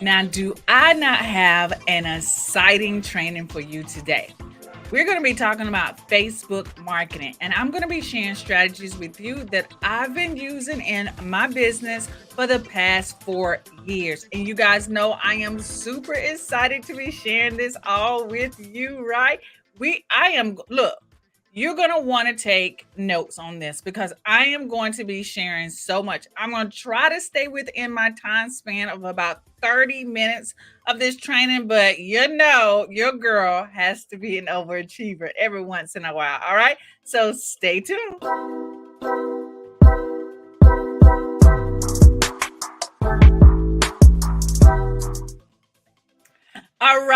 Now, do I not have an exciting training for you today? We're going to be talking about Facebook marketing, and I'm going to be sharing strategies with you that I've been using in my business for the past 4 years. And you guys know I am super excited to be sharing this all with you, right? Look, you're going to want to take notes on this because I am going to be sharing so much. I'm going to try to stay within my time span of about 30 minutes of this training, but your girl has to be an overachiever every once in a while. All right. So stay tuned. All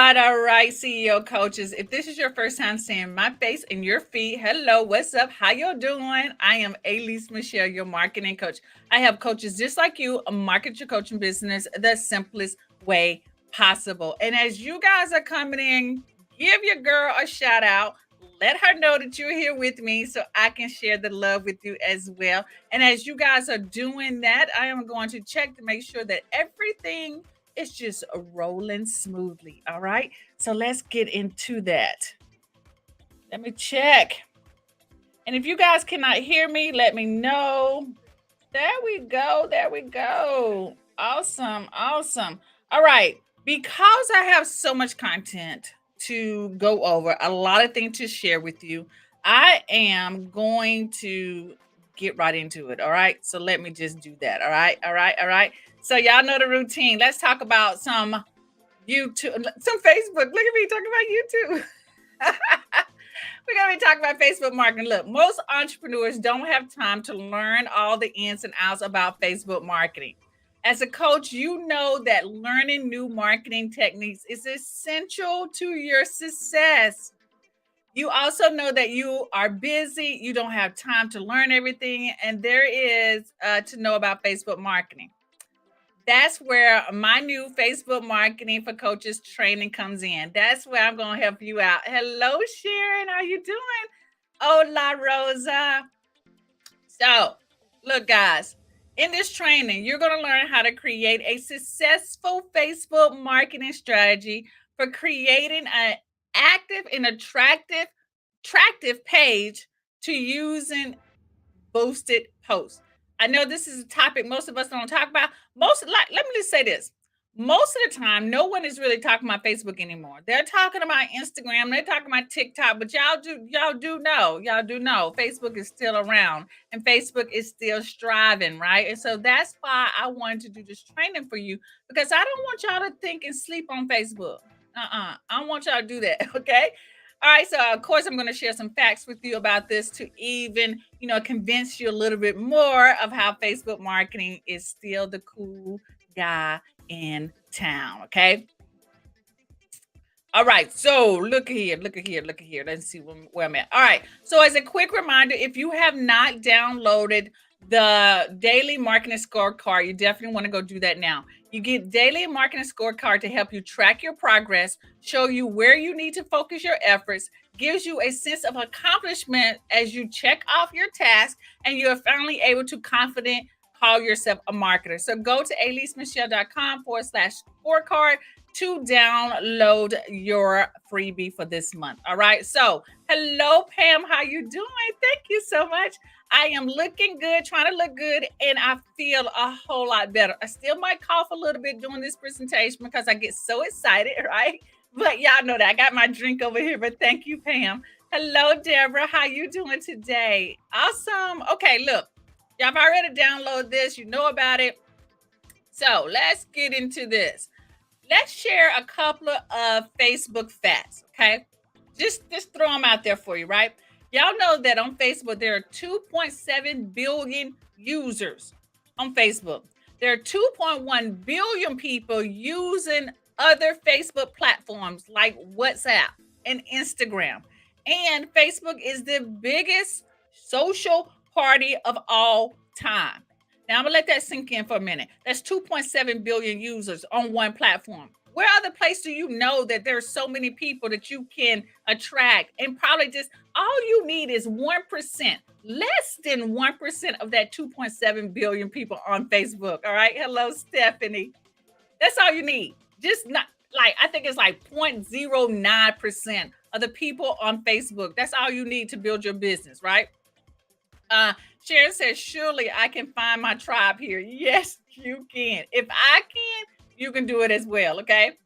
right, CEO coaches. If this is your first time seeing my face in your feed, hello, what's up? How you doing? I am Elise Michelle, your marketing coach. I have coaches just like you market your coaching business the simplest way possible. And as you guys are coming in, give your girl a shout out. Let her know that you're here with me so I can share the love with you as well. And as you guys are doing that, I am going to check to make sure that everything is just rolling smoothly. All right. So let's get into that. Let me check. And if you guys cannot hear me, let me know. There we go. There we go. Awesome. Awesome. All right. Because I have so much content to go over, a lot of things to share with you, I am going to get right into it. All right. So let me just do that. All right. All right. All right. So y'all know the routine. Let's talk about some YouTube, some Facebook. Look at me talking about YouTube. We're going to be talking about Facebook marketing. Look, most entrepreneurs don't have time to learn all the ins and outs about Facebook marketing. As a coach, you know that learning new marketing techniques is essential to your success. You also know that you are busy, you don't have time to learn everything, and there is to know about Facebook marketing. That's where my new Facebook marketing for coaches training comes in. That's where I'm going to help you out. Hello, Sharon. How you doing? Hola, Rosa. So, look, guys, in this training, you're going to learn how to create a successful Facebook marketing strategy for creating an active and attractive page to using boosted posts. I know this is a topic most of us don't talk about. Let me just say this. Most of the time, no one is really talking about Facebook anymore. They're talking about Instagram, they're talking about TikTok, but y'all do know Facebook is still around and Facebook is still striving, right? And so that's why I wanted to do this training for you because I don't want y'all to think and sleep on Facebook. I don't want y'all to do that, okay? All right, so of course I'm going to share some facts with you about this to even, convince you a little bit more of how Facebook marketing is still the cool guy in town, okay? All right, so look at here, look at here, look at here. Let's see where I'm at. All right, so as a quick reminder, if you have not downloaded the daily marketing scorecard, you definitely want to go do that now. You get daily marketing scorecard to help you track your progress, show you where you need to focus your efforts, gives you a sense of accomplishment as you check off your task, and you are finally able to confident call yourself a marketer. So go to elisemichelle.com/scorecard to download your freebie for this month. All right. So, hello, Pam. How you doing? Thank you so much. I am looking good, trying to look good, and I feel a whole lot better. I still might cough a little bit during this presentation because I get so excited, right? But y'all know that I got my drink over here. But thank you, Pam. Hello, Deborah. How you doing today? Awesome. Okay, look, y'all have already downloaded this. You know about it. So let's get into this. Let's share a couple of Facebook facts, okay? Just throw them out there for you, right? Y'all know that on Facebook there are 2.7 billion users on Facebook. There are 2.1 billion people using other Facebook platforms like WhatsApp and Instagram. And Facebook is the biggest social party of all time. Now I'm gonna let that sink in for a minute. That's 2.7 billion users on one platform. Where other place do you know that there's so many people that you can attract and probably just all you need is 1%, less than 1% of that 2.7 billion people on Facebook. All right. Hello, Stephanie. That's all you need. Just not like I think it's like 0.09% of the people on Facebook. That's all you need to build your business, right? Sharon says, surely I can find my tribe here. Yes, you can. If I can, you can do it as well. Okay.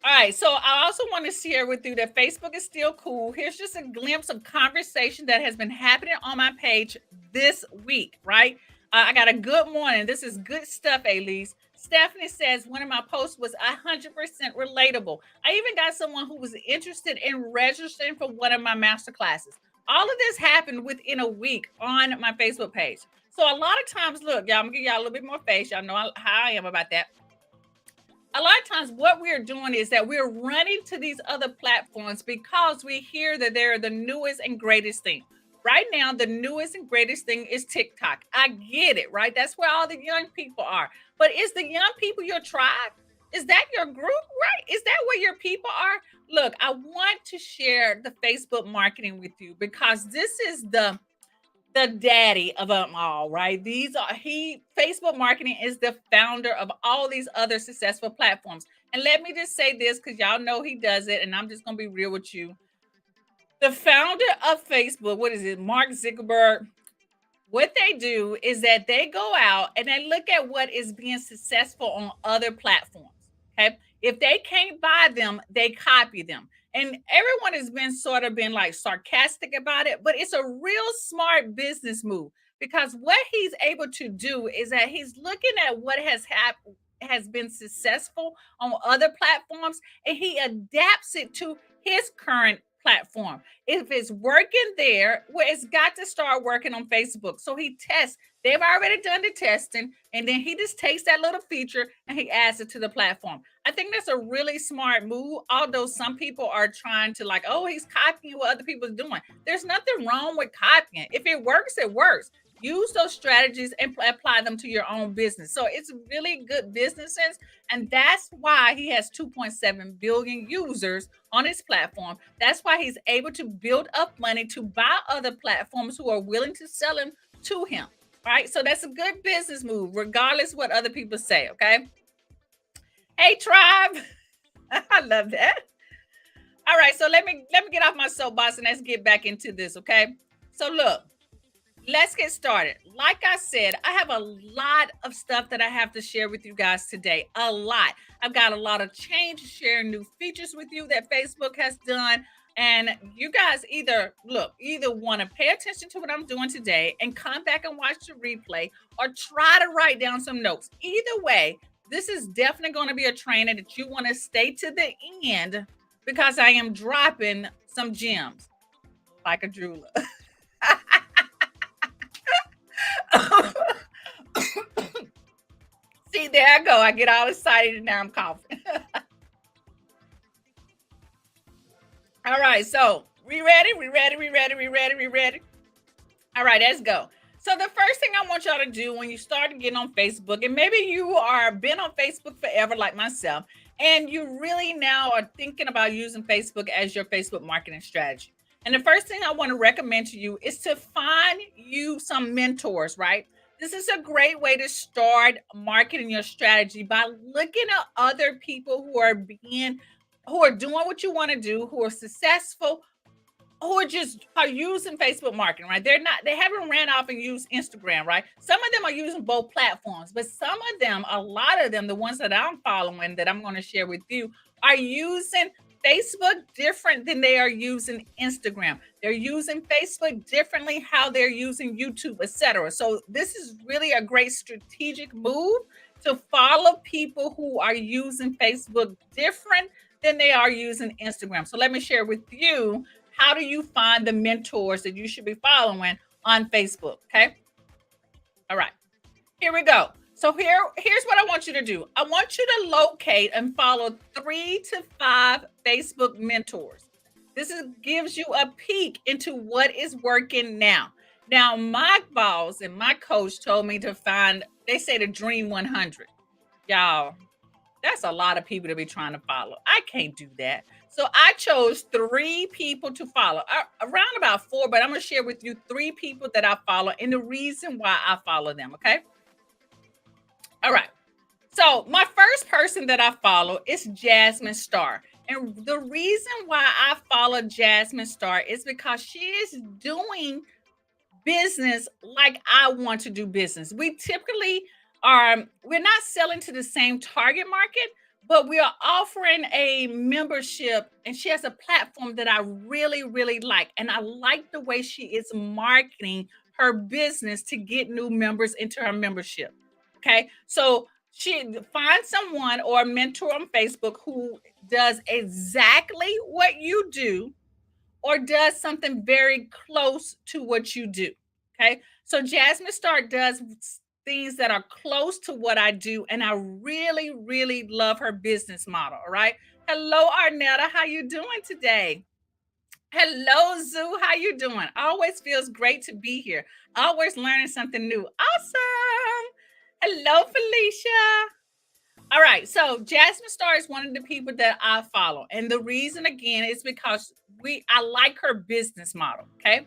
All right. So I also want to share with you that Facebook is still cool. Here's just a glimpse of conversation that has been happening on my page this week, right? I got a good morning. This is good stuff, Elise. Stephanie says one of my posts was 100% relatable. I even got someone who was interested in registering for one of my master classes. All of this happened within a week on my Facebook page. So a lot of times, look, y'all, I'm gonna give y'all a little bit more face. Y'all know how I am about that. A lot of times what we're doing is that we're running to these other platforms because we hear that they're the newest and greatest thing. Right now, the newest and greatest thing is TikTok. I get it, right? That's where all the young people are. But is the young people your tribe? Is that your group, right? Is that where your people are? Look, I want to share the Facebook marketing with you because this is the daddy of them all, right? These are he Facebook marketing is the founder of all these other successful platforms. And let me just say this because y'all know he does it, and I'm just gonna be real with you. The founder of Facebook, what is it, Mark Zuckerberg? What they do is that they go out and they look at what is being successful on other platforms. Okay. If they can't buy them, they copy them. And everyone has been sort of been like sarcastic about it, but it's a real smart business move because what he's able to do is that he's looking at what has been successful on other platforms and he adapts it to his current platform. If it's working there, well, it's got to start working on Facebook. So he tests. They've already done the testing, and then he just takes that little feature and he adds it to the platform. I think that's a really smart move. Although some people are trying to like, oh, he's copying what other people are doing. There's nothing wrong with copying. If it works, it works. Use those strategies and apply them to your own business. So it's really good business sense. And that's why he has 2.7 billion users on his platform. That's why he's able to build up money to buy other platforms who are willing to sell him to him. Right. So that's a good business move, regardless what other people say. Okay. Hey, tribe. I love that. All right. So let me get off my soapbox and let's get back into this. Okay. So look, let's get started. Like I said, I have a lot of stuff that I have to share with you guys today. A lot. I've got a lot of change, sharing new features with you that Facebook has done. And you guys either want to pay attention to what I'm doing today and come back and watch the replay or try to write down some notes. Either way, this is definitely going to be a training that you want to stay to the end because I am dropping some gems like a jeweler. See, there I go. I get all excited and now I'm coughing. All right, so we ready? We ready? We ready? We ready? We ready? All right, let's go. So the first thing I want y'all to do when you start getting on Facebook, and maybe you are been on Facebook forever like myself, and you really now are thinking about using Facebook as your Facebook marketing strategy. And the first thing I want to recommend to you is to find you some mentors, right? This is a great way to start marketing your strategy by looking at other people who are doing what you want to do, who are successful, who are using Facebook marketing, right? They haven't ran off and used Instagram, right? Some of them are using both platforms, but some of them, a lot of them, the ones that I'm following that I'm going to share with you, are using Facebook different than they are using Instagram. They're using Facebook differently, how they're using YouTube, etc. So this is really a great strategic move to follow people who are using Facebook different than they are using Instagram. So let me share with you, how do you find the mentors that you should be following on Facebook? Okay. All right. Here we go. So here's what I want you to do. I want you to locate and follow 3 to 5 Facebook mentors. Gives you a peek into what is working now. Now, my boss and my coach told me to find, they say the Dream 100. Y'all, that's a lot of people to be trying to follow. I can't do that. So I chose 3 people to follow, around about 4, but I'm going to share with you 3 people that I follow and the reason why I follow them. Okay. All right. So my first person that I follow is Jasmine Star. And the reason why I follow Jasmine Star is because she is doing business like I want to do business. We typically we're not selling to the same target market, but we are offering a membership, and she has a platform that I really, really like. And I like the way she is marketing her business to get new members into her membership. Okay. So she finds someone or a mentor on Facebook who does exactly what you do or does something very close to what you do. Okay. So Jasmine Star does things that are close to what I do. And I really, really love her business model. All right. Hello, Arnetta. How you doing today? Hello, Zoo. How you doing? Always feels great to be here. Always learning something new. Awesome. Hello, Felicia. All right. So Jasmine Star is one of the people that I follow. And the reason again is because I like her business model. Okay.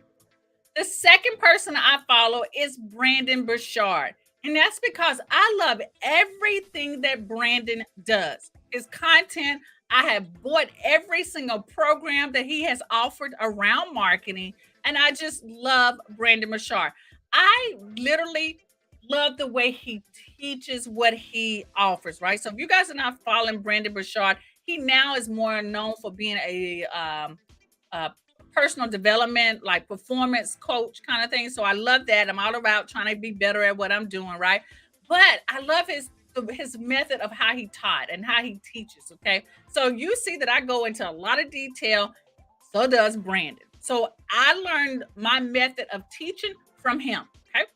The second person I follow is Brandon Burchard. And that's because I love everything that Brandon does. His content, I have bought every single program that he has offered around marketing. And I just love Brandon Burchard. I literally love the way he teaches what he offers, right? So if you guys are not following Brandon Burchard, he now is more known for being a personal development, like performance coach kind of thing. So I love that. I'm all about trying to be better at what I'm doing, right? But I love his method of how he taught and how he teaches. Okay, so you see that I go into a lot of detail. So does Brandon. So I learned my method of teaching from him. Okay.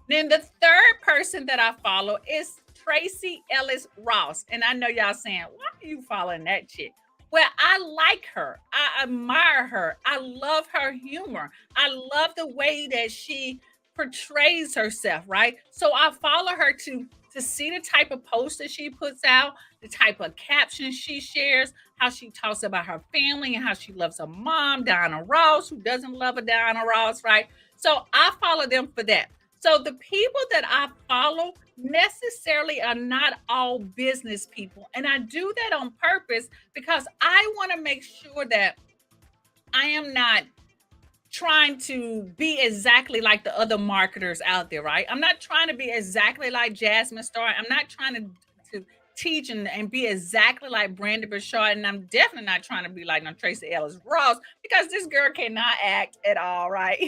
Then the third person that I follow is Tracy Ellis Ross. And I know y'all saying, why are you following that chick? Well, I like her. I admire her. I love her humor. I love the way that she portrays herself, right? So I follow her to see the type of posts that she puts out, the type of captions she shares, how she talks about her family and how she loves her mom, Diana Ross, who doesn't love a Diana Ross, right? So I follow them for that. So the people that I follow necessarily are not all business people. And I do that on purpose because I want to make sure that I am not trying to be exactly like the other marketers out there, right? I'm not trying to be exactly like Jasmine Star. I'm not trying to teach and be exactly like Brandon Burchard. And I'm definitely not trying to be like no Tracy Ellis Ross because this girl cannot act at all, right?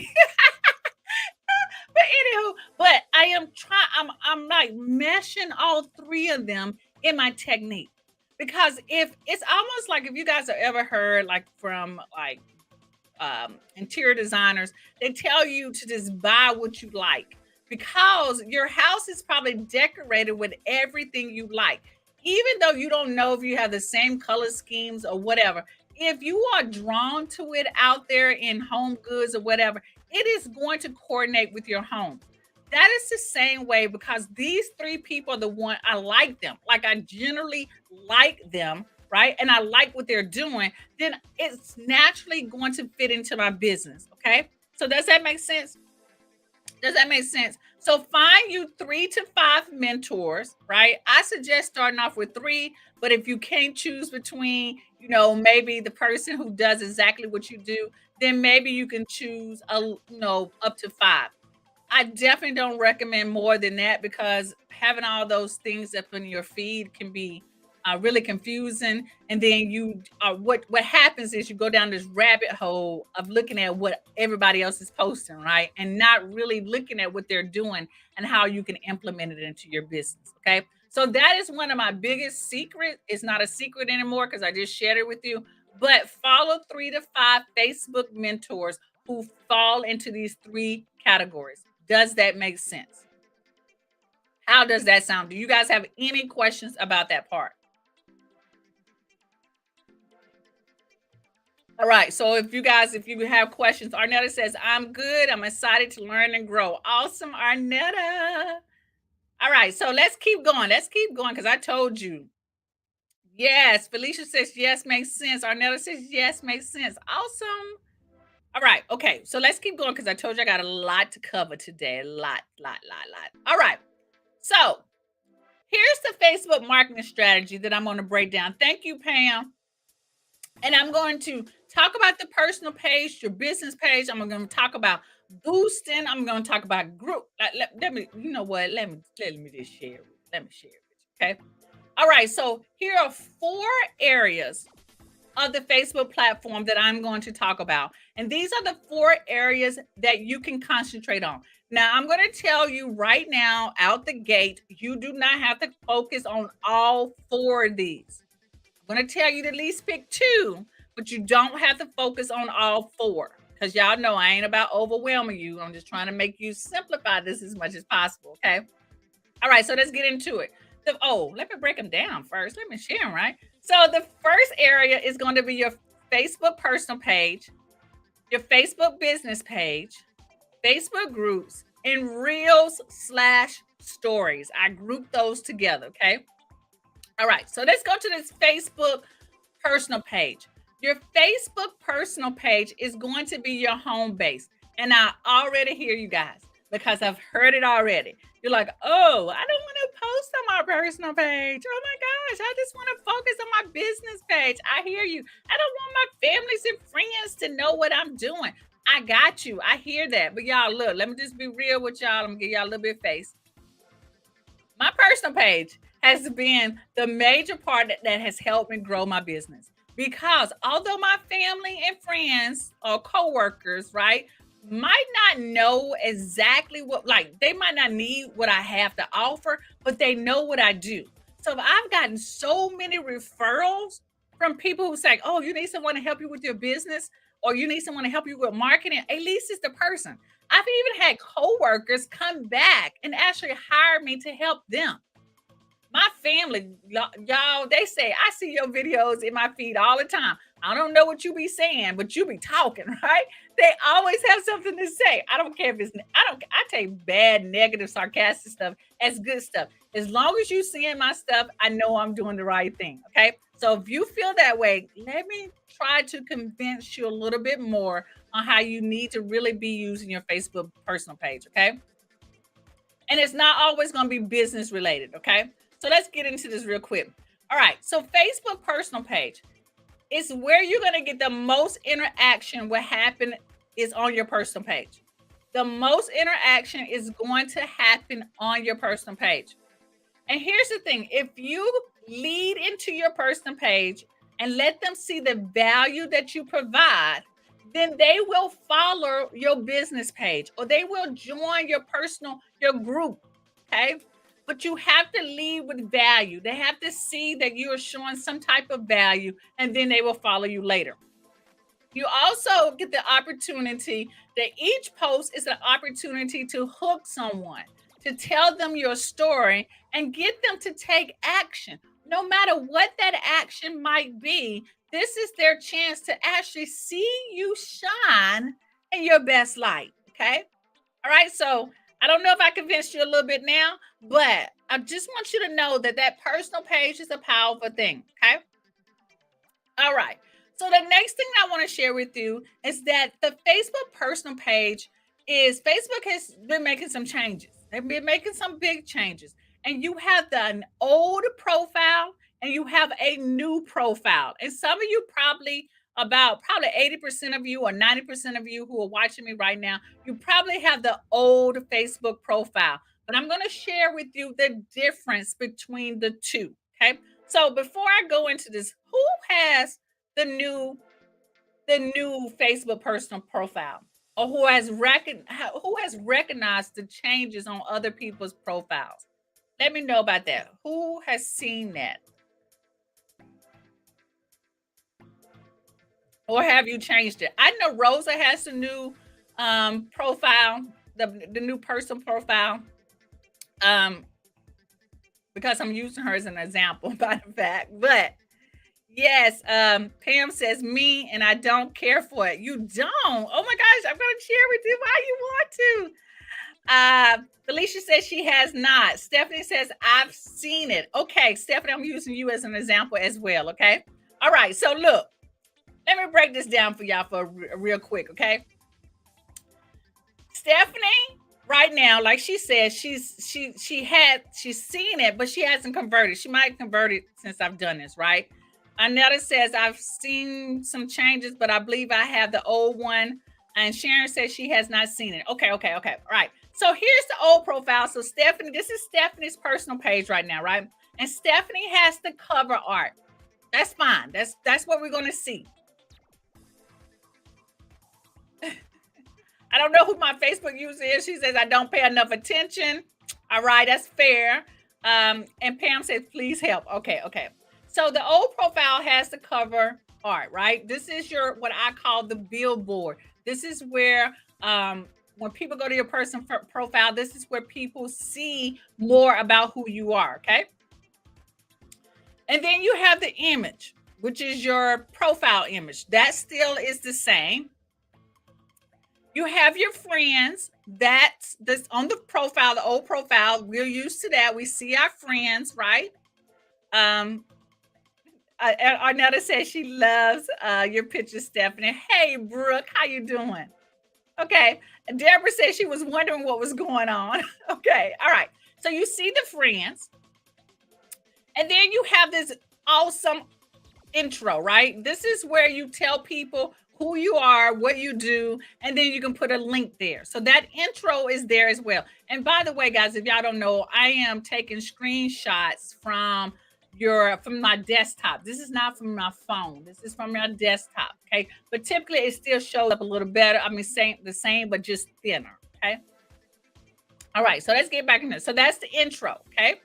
But anywho, but I am trying. I'm like meshing all three of them in my technique because if it's almost like if you guys have ever heard like from like interior designers, they tell you to just buy what you like because your house is probably decorated with everything you like, even though you don't know if you have the same color schemes or whatever. If you are drawn to it out there in home goods or whatever, it is going to coordinate with your home. That is the same way because these three people are the one I like them. Like I generally like them, right? And I like what they're doing, then it's naturally going to fit into my business. Okay. So does that make sense? Does that make sense? So find you 3 to 5 mentors, right? I suggest starting off with 3, but if you can't choose between, maybe the person who does exactly what you do, then maybe you can choose up to 5. I definitely don't recommend more than that because having all those things up in your feed can be really confusing. And then what happens is you go down this rabbit hole of looking at what everybody else is posting, right, and not really looking at what they're doing and how you can implement it into your business. Okay, so that is one of my biggest secrets. It's not a secret anymore because I just shared it with you. But follow 3 to 5 Facebook mentors who fall into these 3 categories. Does that make sense? How does that sound? Do you guys have any questions about that part? All right. So if you have questions, Arnetta says, I'm good. I'm excited to learn and grow. Awesome, Arnetta. All right. So let's keep going. Let's keep going because I told you. Yes. Felicia says, yes, makes sense. Arnetta says, yes, makes sense. Awesome. All right. Okay. So let's keep going because I told you I got a lot to cover today. A lot. All right. So here's the Facebook marketing strategy that I'm going to break down. Thank you, Pam. And I'm going to talk about the personal page, your business page. I'm going to talk about boosting. I'm going to talk about group. Let me, you know what? Let me just share it. Let me share it with you. Okay. All right. So here are 4 areas of the Facebook platform that I'm going to talk about. And these are the 4 areas that you can concentrate on. Now, I'm going to tell you right now, out the gate, you do not have to focus on all 4 of these. I'm going to tell you to at least pick 2, but you don't have to focus on all 4 because y'all know I ain't about overwhelming you. I'm just trying to make you simplify this as much as possible. Okay. All right. So let's get into it. Let me break them down first. Let me share them, right? So the first area is going to be your Facebook personal page, your Facebook business page, Facebook groups, and Reels/stories. I group those together. Okay. All right. So let's go to this Facebook personal page. Your Facebook personal page is going to be your home base. And I already hear you guys because I've heard it already. You're like, oh, I don't want to post on my personal page. Oh my gosh, I just want to focus on my business page. I hear you. I don't want my families and friends to know what I'm doing. I got you. I hear that. But y'all, look, let me just be real with y'all. I'm going to give y'all a little bit of face. My personal page has been the major part that has helped me grow my business because although my family and friends or coworkers, right, might not know exactly what, like, they might not need what I have to offer, but they know what I do. So I've gotten so many referrals from people who say, oh, you need someone to help you with your business or you need someone to help you with marketing. At least it's the person. I've even had coworkers come back and actually hire me to help them. My family, y'all, they say, I see your videos in my feed all the time. I don't know what you be saying, but you be talking, right? They always have something to say. I don't care if it's, I take bad, negative, sarcastic stuff as good stuff. As long as you seeing my stuff, I know I'm doing the right thing. Okay. So if you feel that way, let me try to convince you a little bit more on how you need to really be using your Facebook personal page. Okay. And it's not always going to be business related. Okay. So let's get into this real quick. All right. So Facebook personal page is where you're going to get the most interaction. What happened is on your personal page. The most interaction is going to happen on your personal page. And here's the thing. If you lead into your personal page and let them see the value that you provide, then they will follow your business page or they will join your group. Okay. But you have to lead with value. They have to see that you are showing some type of value and then they will follow you later. You also get the opportunity that each post is an opportunity to hook someone, to tell them your story and get them to take action. No matter what that action might be, this is their chance to actually see you shine in your best light. Okay. All right. So I don't know if I convinced you a little bit now, but I just want you to know that that personal page is a powerful thing. Okay. All right. So the next thing I want to share with you is that the Facebook personal page is Facebook has been making some changes. They've been making some big changes. And you have an old profile and you have a new profile. And some of you probably 80% of you or 90% of you who are watching me right now, you probably have the old Facebook profile. But I'm going to share with you the difference between the two. Okay. So before I go into this, who has the new Facebook personal profile, or who has recognized the changes on other people's profiles? Let me know about that. Who has seen that, or have you changed it? I know Rosa has the new profile, the new personal profile. Um, because I'm using her as an example, by the fact, but yes, Pam says me and I don't care for it. You don't? Oh my gosh, I'm gonna share with you why you want to. Felicia says she has not. Stephanie says I've seen it. Okay, Stephanie, I'm using you as an example as well. Okay. All right. So look, let me break this down for y'all for real quick. Okay. Stephanie right now, like she said, she's seen it, but she hasn't converted. She might convert it since I've done this, right? Anetta says I've seen some changes, but I believe I have the old one. And Sharon says she has not seen it. Okay. All right. So here's the old profile. So Stephanie, this is Stephanie's personal page right now, right? And Stephanie has the cover art. That's fine. That's what we're gonna see. I don't know who my Facebook user is. She says I don't pay enough attention. All right, that's fair. And Pam says, please help. Okay. So the old profile has the cover art, right? This is your what I call the billboard. This is where when people go to your personal profile, this is where people see more about who you are. Okay. And then you have the image, which is your profile image. That still is the same. You have your friends. That's on the profile, the old profile. We're used to that. We see our friends, right? Arnetta says she loves your picture, Stephanie. Hey, Brooke, how you doing? Okay. Deborah says she was wondering what was going on. Okay. All right. So you see the friends. And then you have this awesome intro, right? This is where you tell people who you are, what you do, and then you can put a link there. So that intro is there as well. And by the way, guys, if y'all don't know, I am taking screenshots from my desktop. This is not from my phone. This is from my desktop. Okay. But typically it still shows up a little better. I mean, the same, but just thinner. Okay. All right. So let's get back in there. So that's the intro. Okay.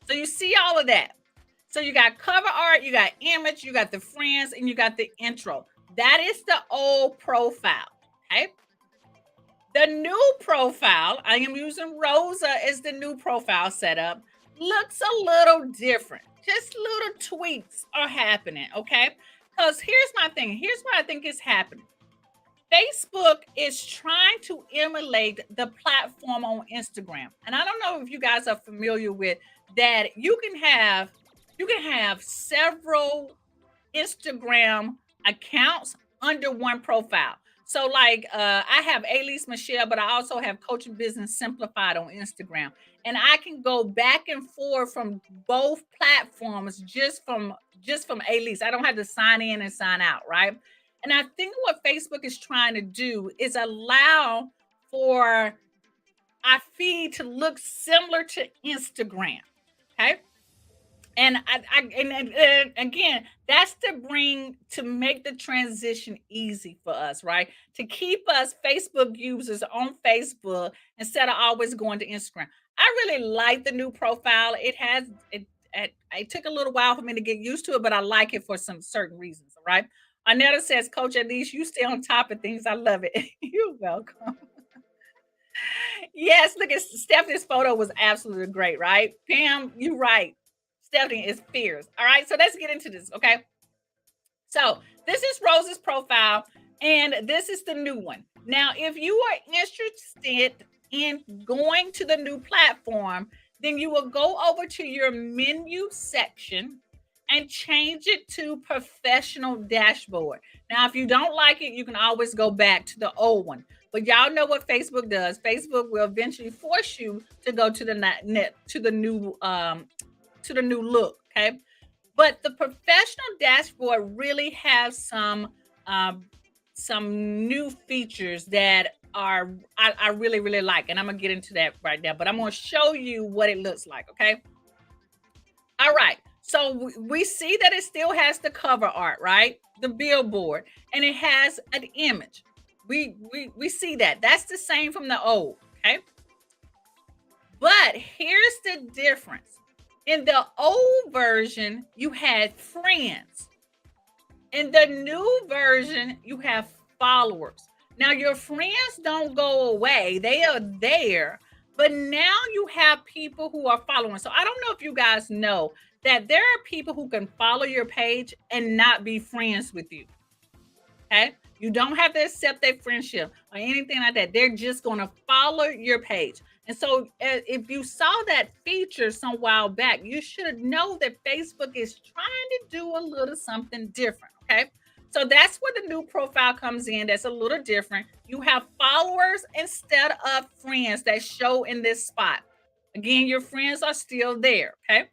So you see all of that. So you got cover art, you got image, you got the friends, and you got the intro. That is the old profile. Okay. The new profile, I am using Rosa as the new profile setup, looks a little different. Just little tweaks are happening. Okay. Because here's my thing. Here's what I think is happening. Facebook is trying to emulate the platform on Instagram. And I don't know if you guys are familiar with that. You can have several Instagram accounts under one profile. So like I have Elise Michelle, but I also have Coaching Business Simplified on Instagram. And I can go back and forth from both platforms just from Elise. I don't have to sign in and sign out, right? And I think what Facebook is trying to do is allow for our feed to look similar to Instagram. Okay. And and again, that's to make the transition easy for us, right? To keep us Facebook users on Facebook instead of always going to Instagram. I really like the new profile. It took a little while for me to get used to it, but I like it for some certain reasons. All right. Anetta says, Coach, at least you stay on top of things. I love it. You're welcome. Yes, look at Stephanie's photo was absolutely great, right? Pam, you're right. Stephanie is fierce. All right, so let's get into this, okay? So this is Rose's profile, and this is the new one. Now, if you are interested in going to the new platform, then you will go over to your menu section and change it to professional dashboard. Now, if you don't like it, you can always go back to the old one. But y'all know what Facebook does. Facebook will eventually force you to go to the new look. Okay. But the professional dashboard really has some new features that I really, really like. And I'm gonna get into that right now, but I'm gonna show you what it looks like. Okay. All right. So we see that it still has the cover art, right? The billboard, and it has an image. We see that. That's the same from the old. Okay. But here's the difference. In the old version, you had friends. In the new version, you have followers. Now, your friends don't go away, they are there, but now you have people who are following. So, I don't know if you guys know that there are people who can follow your page and not be friends with you. Okay. You don't have to accept their friendship or anything like that. They're just going to follow your page. And so if you saw that feature some while back, you should know that Facebook is trying to do a little something different. Okay. So that's where the new profile comes in. That's a little different. You have followers instead of friends that show in this spot. Again, your friends are still there. Okay.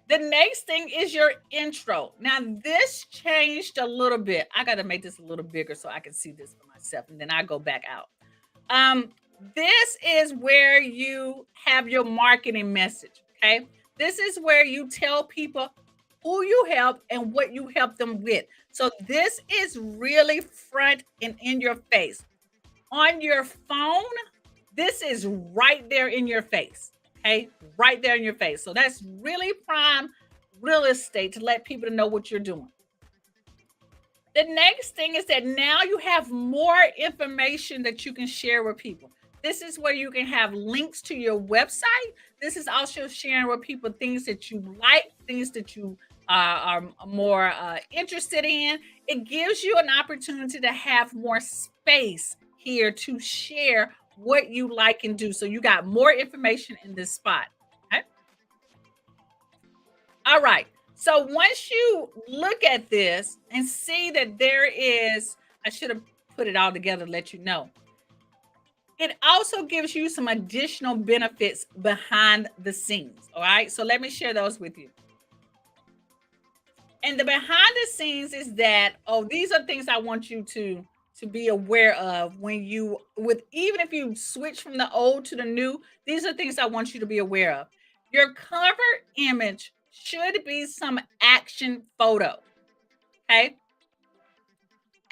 The next thing is your intro. Now, this changed a little bit. I got to make this a little bigger so I can see this for myself, and then I go back out. Um, this is where you have your marketing message. Okay. This is where you tell people who you help and what you help them with. So this is really front and in your face. On your phone, this is right there in your face. Okay. Right there in your face. So that's really prime real estate to let people know what you're doing. The next thing is that now you have more information that you can share with people. This is where you can have links to your website. This is also sharing with people things that you like, things that you are more interested in. It gives you an opportunity to have more space here to share what you like and do. So you got more information in this spot. Okay. All right. So once you look at this and see that there is, I should have put it all together to let you know. It also gives you some additional benefits behind the scenes. All right. So let me share those with you. And the behind the scenes is that, oh, these are things I want you to be aware of when you with even if you switch from the old to the new, these are things I want you to be aware of. Your cover image should be some action photo. Okay.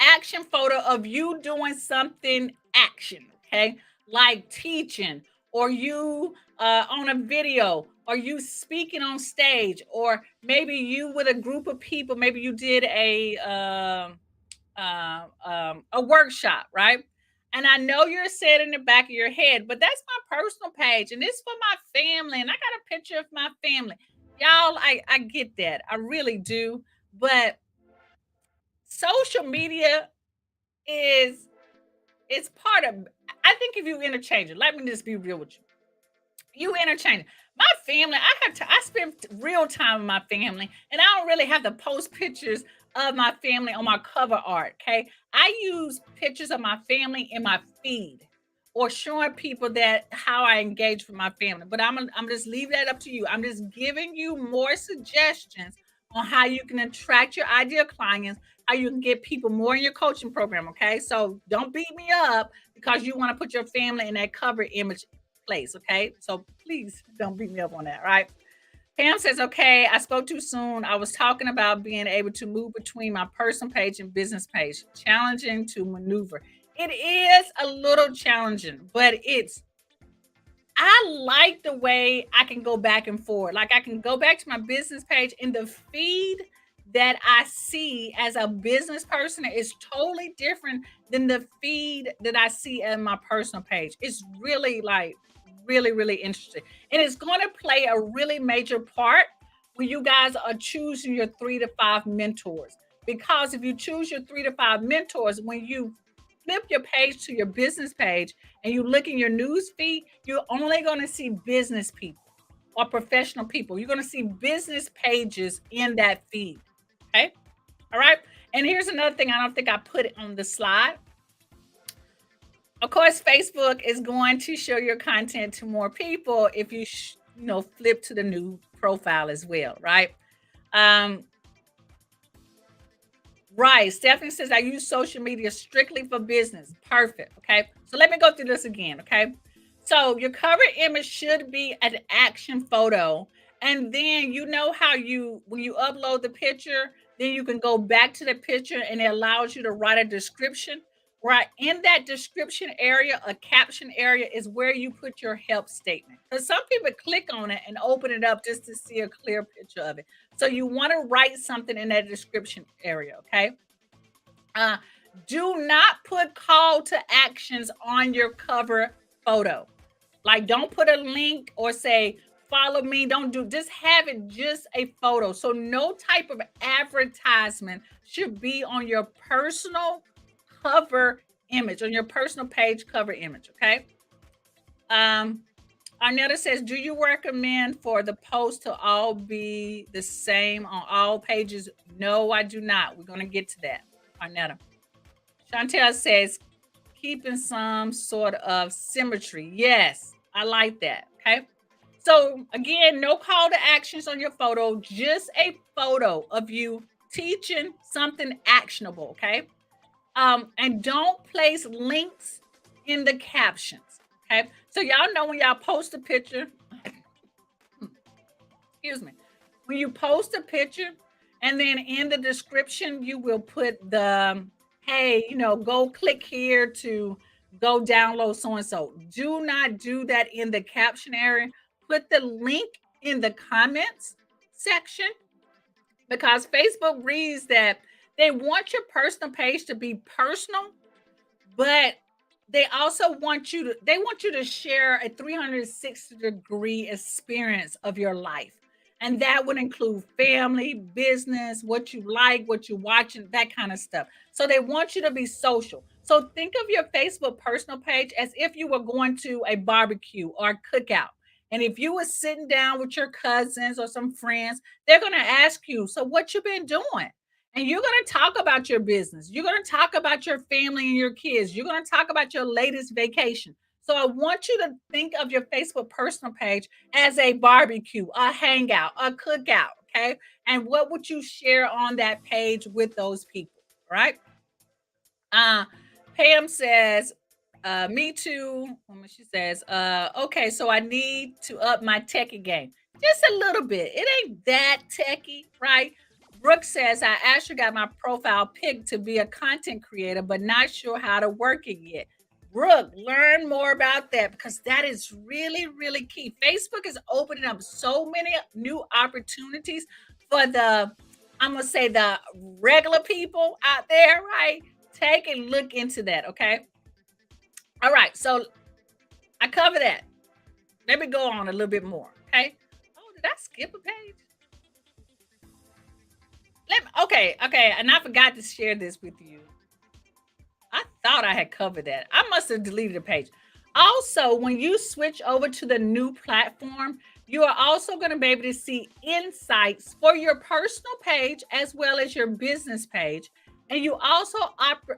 Action photo of you doing something action. Okay. Like teaching or you on a video or you speaking on stage or maybe you with a group of people. Maybe you did a workshop, right? And I know you're saying in the back of your head, but that's my personal page and it's for my family. And I got a picture of my family. Y'all, I get that. I really do. But social media is it's part of I think if you interchange it, let me just be real with you. You interchange it. My family, I spend real time with my family, and I don't really have to post pictures of my family on my cover art. Okay. I use pictures of my family in my feed or showing people that how I engage with my family. But I'm just leave that up to you. I'm just giving you more suggestions on how you can attract your ideal clients, how you can get people more in your coaching program. Okay. So don't beat me up because you want to put your family in that cover image place. Okay. So please don't beat me up on that. Right. Pam says, okay, I spoke too soon. I was talking about being able to move between my personal page and business page. Challenging to maneuver. It is a little challenging, but I like the way I can go back and forth. Like I can go back to my business page in the feed that I see as a business person is totally different than the feed that I see in my personal page. It's really like really, really interesting. And it's going to play a really major part when you guys are choosing your 3 to 5 mentors. Because if you choose your 3 to 5 mentors, when you flip your page to your business page and you look in your news feed, you're only going to see business people or professional people. You're going to see business pages in that feed. Okay. All right. And here's another thing I don't think I put it on the slide. Of course, Facebook is going to show your content to more people if you, flip to the new profile as well, right? Um, right. Stephanie says, I use social media strictly for business. Perfect. Okay. So let me go through this again. Okay. So your cover image should be an action photo. And then you know how when you upload the picture, then you can go back to the picture and it allows you to write a description. Right in that description area, a caption area is where you put your help statement. Because some people click on it and open it up just to see a clear picture of it. So you want to write something in that description area, okay? Uh, do not put call to actions on your cover photo. Like, don't put a link or say, follow me. Don't just have it just a photo. So, no type of advertisement should be on your personal cover image, on your personal page cover image. Okay. Um, Arnetta says, do you recommend for the post to all be the same on all pages? No, I do not. We're going to get to that. Arnetta. Chantel says, keeping some sort of symmetry. Yes, I like that. Okay. So again, no call to actions on your photo, just a photo of you teaching something actionable. Okay. And don't place links in the captions. Okay. So y'all know when y'all post a picture, excuse me, when you post a picture and then in the description, you will put the, hey, go click here to go download so and so. Do not do that in the caption area. Put the link in the comments section because Facebook reads that they want your personal page to be personal, but they also want you to share a 360-degree experience of your life. And that would include family, business, what you like, what you're watching, that kind of stuff. So they want you to be social. So think of your Facebook personal page as if you were going to a barbecue or a cookout. And if you were sitting down with your cousins or some friends, they're going to ask you, so what you been doing? And you're going to talk about your business. You're going to talk about your family and your kids. You're going to talk about your latest vacation. So I want you to think of your Facebook personal page as a barbecue, a hangout, a cookout. Okay. And what would you share on that page with those people? Right. Pam says, me too. She says, okay, so I need to up my techie game. Just a little bit. It ain't that techie, right? Brooke says, I actually got my profile picked to be a content creator, but not sure how to work it yet. Brooke, learn more about that because that is really, really key. Facebook is opening up so many new opportunities for I'm going to say the regular people out there, right? Take a look into that, okay? All right, so I cover that. Let me go on a little bit more, okay? Oh, did I skip a page? Okay, and I forgot to share this with you. I thought I had covered that. I must have deleted a page. Also, when you switch over to the new platform, you are also going to be able to see insights for your personal page as well as your business page. And you also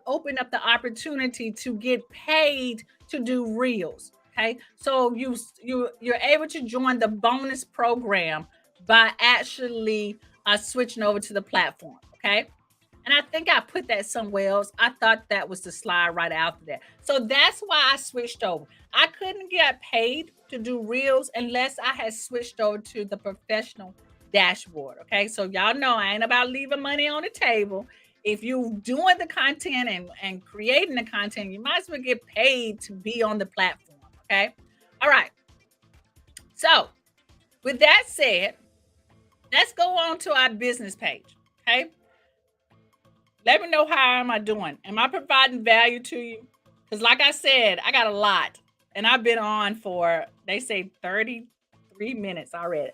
open up the opportunity to get paid to do reels. Okay, so you're able to join the bonus program by actually switching over to the platform. Okay, and I think I put that somewhere else. I thought that was the slide right after that. So that's why I switched over. I couldn't get paid to do reels unless I had switched over to the professional dashboard. Okay, so y'all know I ain't about leaving money on the table. If you're doing the content and creating the content, you might as well get paid to be on the platform. Okay, all right. So with that said, let's go on to our business page. Okay. Let me know how am I doing. Am I providing value to you? Because like I said, I got a lot. And I've been on for, they say 33 minutes already.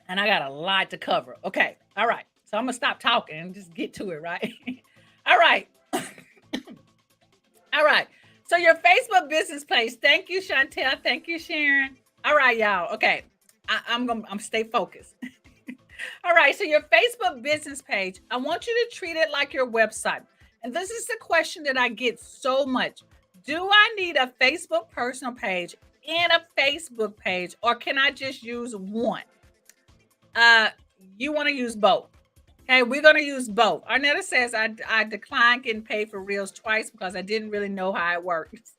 And I got a lot to cover. Okay. All right. So I'm going to stop talking and just get to it, right? All right. All right. So your Facebook business page. Thank you, Chantel. Thank you, Sharon. All right, y'all. Okay. I'm stay focused. All right, so your Facebook business page, I want you to treat it like your website. And this is the question that I get so much. Do I need a Facebook personal page and a Facebook page, or can I just use one? You want to use both. Okay, we're going to use both. Arnetta says, I declined getting paid for Reels twice because I didn't really know how it works.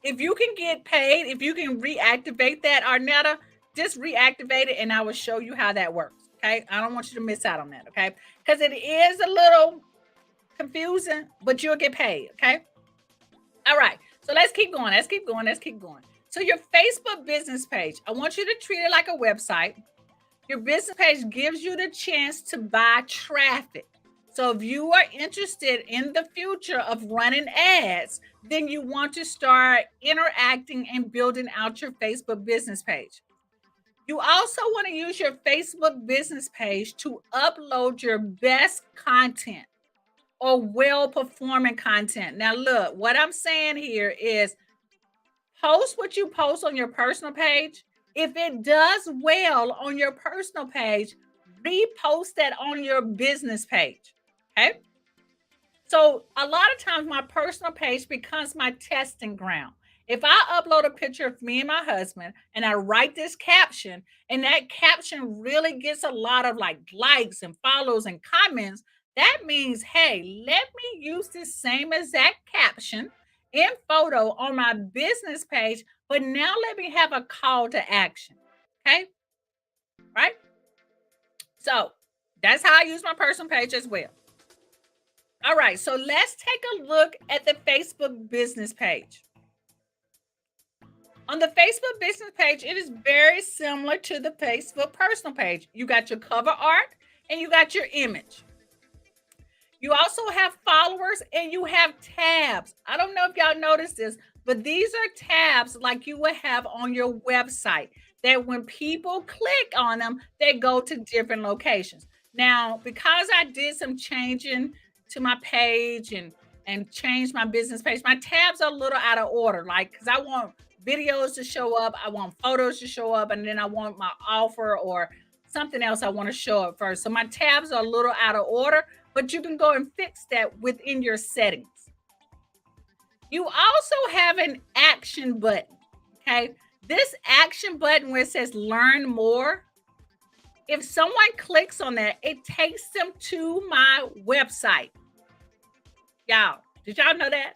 If you can get paid, if you can reactivate that, Arnetta, just reactivate it and I will show you how that works. Okay. I don't want you to miss out on that. Okay. Because it is a little confusing, but you'll get paid. Okay. All right. So let's keep going. Let's keep going. Let's keep going. So your Facebook business page, I want you to treat it like a website. Your business page gives you the chance to buy traffic. So if you are interested in the future of running ads, then you want to start interacting and building out your Facebook business page. You also want to use your Facebook business page to upload your best content. or well performing content. Now, look, what I'm saying here is post what you post on your personal page. If it does well on your personal page, repost that on your business page. Okay. So a lot of times my personal page becomes my testing ground. If I upload a picture of me and my husband and I write this caption, and that caption really gets a lot of like likes and follows and comments, that means, hey, let me use this same exact caption in photo on my business page, but now let me have a call to action. Okay, right? So that's how I use my personal page as well. All right, so let's take a look at the Facebook business page. On the Facebook business page, it is very similar to the Facebook personal page. You got your cover art and you got your image. You also have followers and you have tabs. I don't know if y'all noticed this, but these are tabs like you would have on your website that when people click on them, they go to different locations. Now, because I did some changing to my page and changed my business page, my tabs are a little out of order. Like, because I want videos to show up, I want photos to show up, and then I want my offer or something else I want to show up first. So my tabs are a little out of order, but you can go and fix that within your settings. You also have an action button. Okay. This action button where it says learn more, if someone clicks on that, it takes them to my website. Y'all, did y'all know that?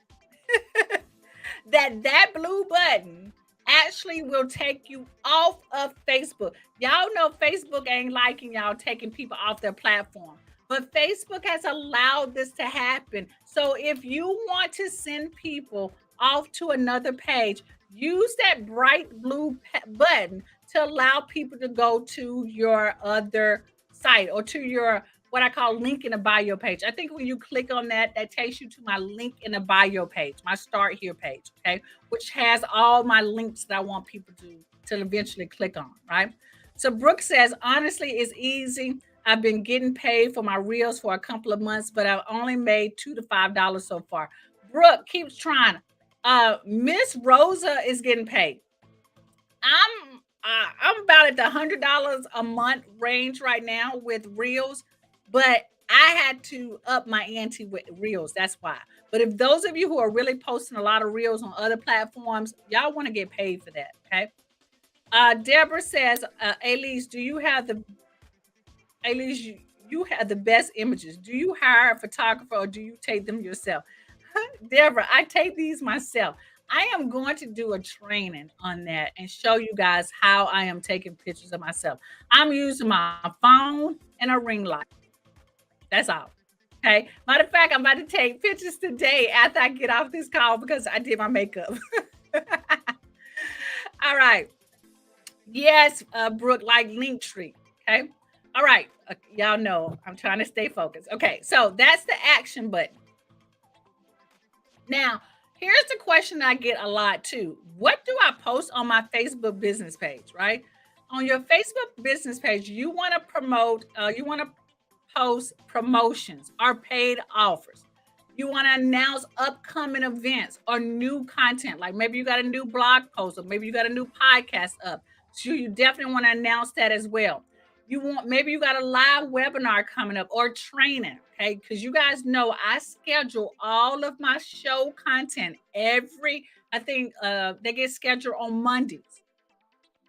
that blue button actually will take you off of Facebook. Y'all know Facebook ain't liking y'all taking people off their platform. But Facebook has allowed this to happen. So if you want to send people off to another page, use that bright blue button to allow people to go to your other site or to your what I call link in the bio page. I think when you click on that, that takes you to my link in the bio page, my start here page, okay, which has all my links that I want people to eventually click on, right? So Brooke says, honestly, it's easy. I've been getting paid for my reels for a couple of months, but I've only made $2 to $5 so far. Brooke keeps trying. Miss Rosa is getting paid. I'm about at the $100 a month range right now with reels, but I had to up my ante with reels. That's why. But if those of you who are really posting a lot of reels on other platforms, y'all want to get paid for that. Okay. Deborah says, Elise, do you have the Elise, you have the best images. Do you hire a photographer or do you take them yourself? Deborah, I take these myself. I am going to do a training on that and show you guys how I am taking pictures of myself. I'm using my phone and a ring light. That's all. Okay. Matter of fact, I'm about to take pictures today after I get off this call because I did my makeup. All right. Yes, Brooke, like Linktree. Okay. All right. Y'all know I'm trying to stay focused. Okay. So that's the action button. Now, here's the question I get a lot too. What do I post on my Facebook business page, right? On your Facebook business page, you want to promote, you want to post promotions or paid offers. You want to announce upcoming events or new content. Like maybe you got a new blog post or maybe you got a new podcast up. So you definitely want to announce that as well. You want maybe you got a live webinar coming up or training, okay? Because you guys know I schedule all of my show content every, I think they get scheduled on Mondays.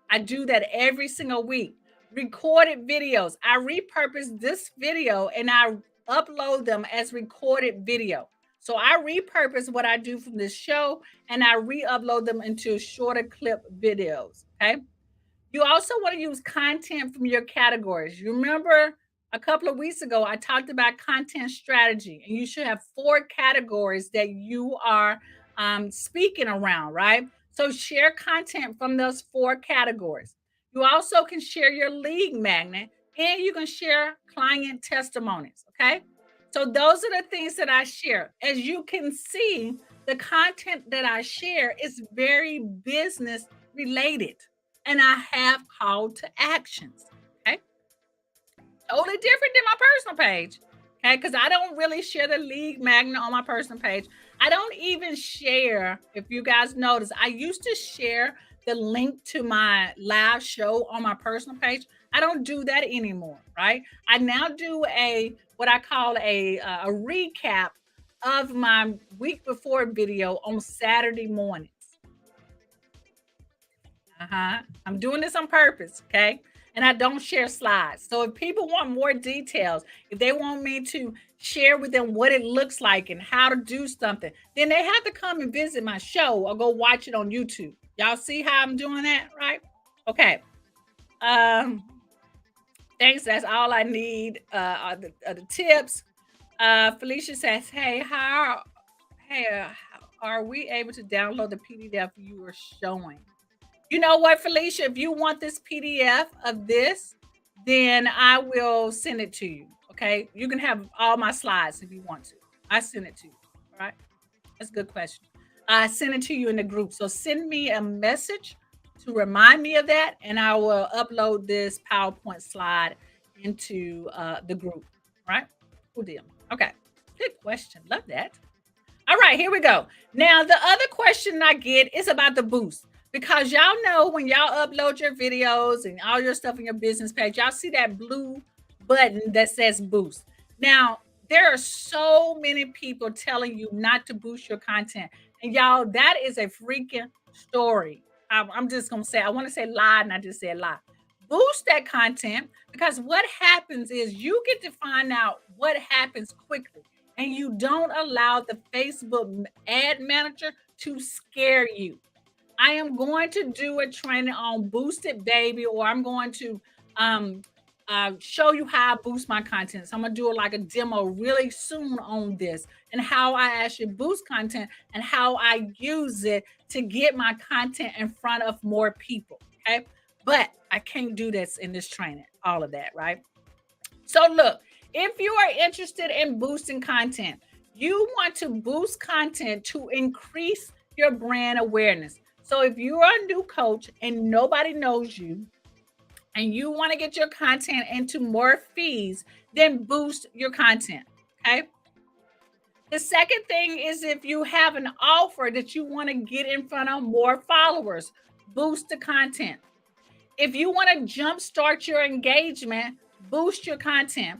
I do that every single week. Recorded videos. I repurpose this video and I upload them as recorded video. So I repurpose what I do from this show and I re-upload them into shorter clip videos. Okay. You also want to use content from your categories. You remember a couple of weeks ago, I talked about content strategy, and you should have 4 categories that you are speaking around, right? So share content from those 4 categories. You also can share your lead magnet and you can share client testimonies, okay? So those are the things that I share. As you can see, the content that I share is very business related and I have call to actions. Okay. Totally different than my personal page. Okay, because I don't really share the league magnet on my personal page. I don't even share, if you guys notice, I used to share the link to my live show on my personal page. I don't do that anymore, right? I now do a what I call a recap of my week before video on Saturday mornings. I'm doing this on purpose, okay? And I don't share slides. So if people want more details, if they want me to share with them what it looks like and how to do something, then they have to come and visit my show or go watch it on YouTube. Y'all see how I'm doing that, right? Okay. Um, thanks. That's all I need. Are the tips. Felicia says, hey, how are we able to download the PDF you are showing? You know what, Felicia? If you want this PDF of this, then I will send it to you. Okay. You can have all my slides if you want to. I send it to you. All right. That's a good question. I send it to you in the group. So send me a message to remind me of that, and I will upload this PowerPoint slide into the group. All right. Cool deal. Okay. Good question. Love that. All right, here we go. Now, the other question I get is about the boost because y'all know when y'all upload your videos and all your stuff on your business page, y'all see that blue button that says boost. Now, there are so many people telling you not to boost your content. And y'all, that is a freaking story. I'm just going to say, I want to say lie, and I just said lie. Boost that content because what happens is you get to find out what happens quickly and you don't allow the Facebook ad manager to scare you. I am going to do a training on Boosted Baby, or I'm going to um, show you how I boost my content. So I'm gonna do like a demo really soon on this and how I actually boost content and how I use it to get my content in front of more people. Okay, but I can't do this in this training. All of that, right? So look, if you are interested in boosting content, you want to boost content to increase your brand awareness. So if you are a new coach and nobody knows you and you want to get your content into more feeds, then boost your content. Okay. The second thing is if you have an offer that you want to get in front of more followers, boost the content. If you want to jumpstart your engagement, boost your content.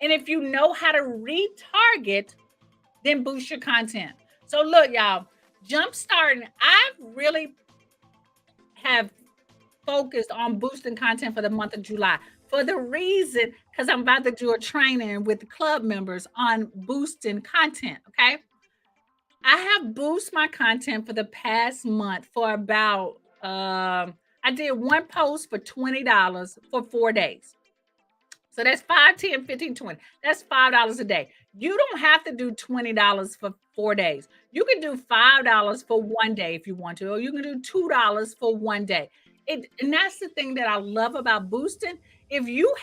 And if you know how to retarget, then boost your content. So look, y'all, jump starting. I really have focused on boosting content for the month of July for the reason because I'm about to do a training with the club members on boosting content. Okay. I have boosted my content for the past month for about I did one post for $20 for 4 days. So that's 5, 10, 15, 20. That's $5 a day. You don't have to do $20 for 4 days. You can do $5 for one day if you want to, or you can do $2 for one day. And that's the thing that I love about boosting. If you're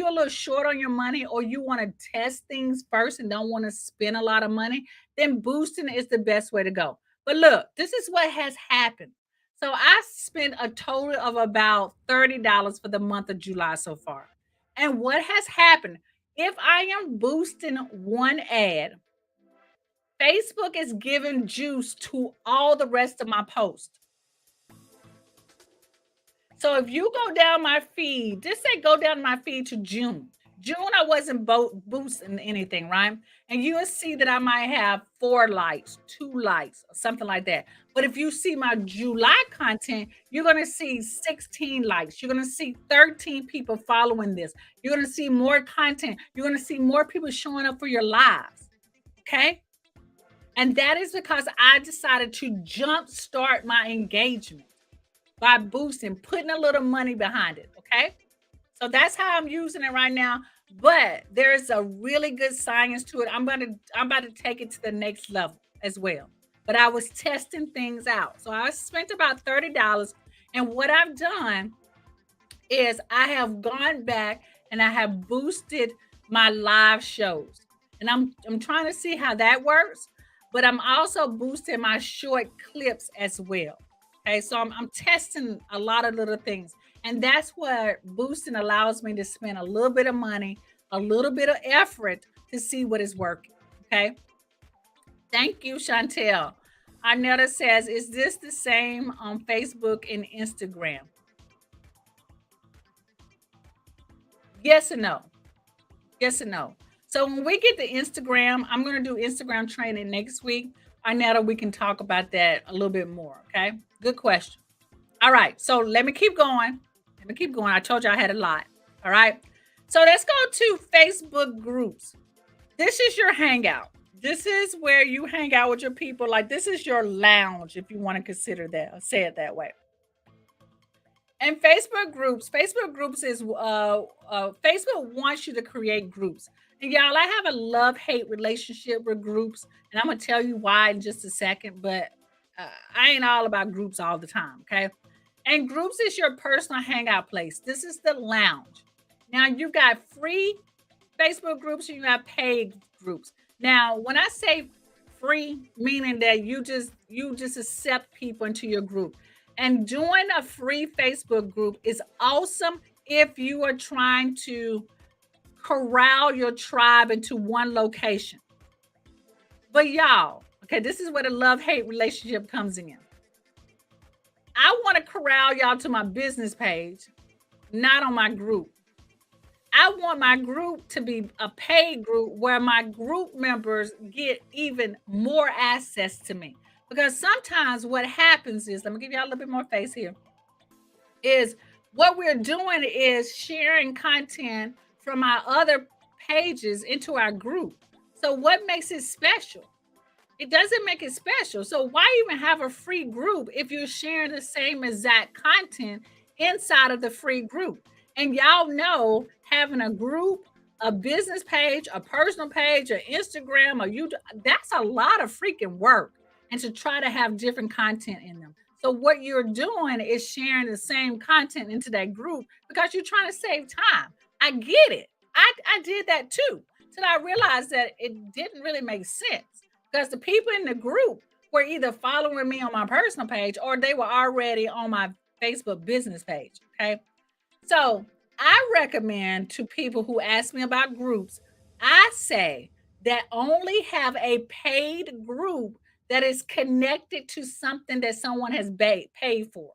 a little short on your money or you want to test things first and don't want to spend a lot of money, then boosting is the best way to go. But look, this is what has happened. So I spent a total of about $30 for the month of July so far. And what has happened? If I am boosting one ad, Facebook is giving juice to all the rest of my posts. So if you go down my feed, just say go down my feed to June. June, I wasn't boosting anything, right? And you will see that I might have 4 likes, 2 likes, or something like that. But if you see my July content, you're going to see 16 likes. You're going to see 13 people following this. You're going to see more content. You're going to see more people showing up for your lives. Okay. And that is because I decided to jumpstart my engagement by boosting, putting a little money behind it. Okay. So that's how I'm using it right now. But there's a really good science to it. I'm about to take it to the next level as well. But I was testing things out. So I spent about $30. And what I've done is I have gone back and I have boosted my live shows. And I'm trying to see how that works. But I'm also boosting my short clips as well. Okay, so I'm testing a lot of little things. And that's what boosting allows me to spend a little bit of money, a little bit of effort, to see what is working. Okay. Thank you, Chantel. Arnetta says, is this the same on Facebook and Instagram? Yes and no. Yes and no. So when we get to Instagram, I'm going to do Instagram training next week. Arnetta, we can talk about that a little bit more. Okay. Good question. All right. So let me keep going. Let me keep going. I told you I had a lot. All right. So let's go to Facebook groups. This is your hangout. This is where you hang out with your people. Like this is your lounge, if you want to consider that or say it that way. And Facebook groups is Facebook wants you to create groups. And y'all, I have a love-hate relationship with groups, and I'm gonna tell you why in just a second, but I ain't all about groups all the time, okay? And groups is your personal hangout place. This is the lounge. Now you got free Facebook groups and you have paid groups. Now, when I say free, meaning that you just accept people into your group. And join a free Facebook group is awesome if you are trying to corral your tribe into one location. But y'all, okay, this is where the love-hate relationship comes in. I want to corral y'all to my business page, not on my group. I want my group to be a paid group where my group members get even more access to me. Because sometimes what happens is, let me give y'all a little bit more face here, is what we're doing is sharing content from our other pages into our group. So, what makes it special? It doesn't make it special. So, why even have a free group if you're sharing the same exact content inside of the free group? And y'all know having a group, a business page, a personal page, or Instagram, or YouTube, that's a lot of freaking work. And to try to have different content in them. So, what you're doing is sharing the same content into that group because you're trying to save time. I get it. I did that too. Till I realized that it didn't really make sense because the people in the group were either following me on my personal page or they were already on my Facebook business page. Okay. So I recommend to people who ask me about groups, I say that only have a paid group that is connected to something that someone has paid for.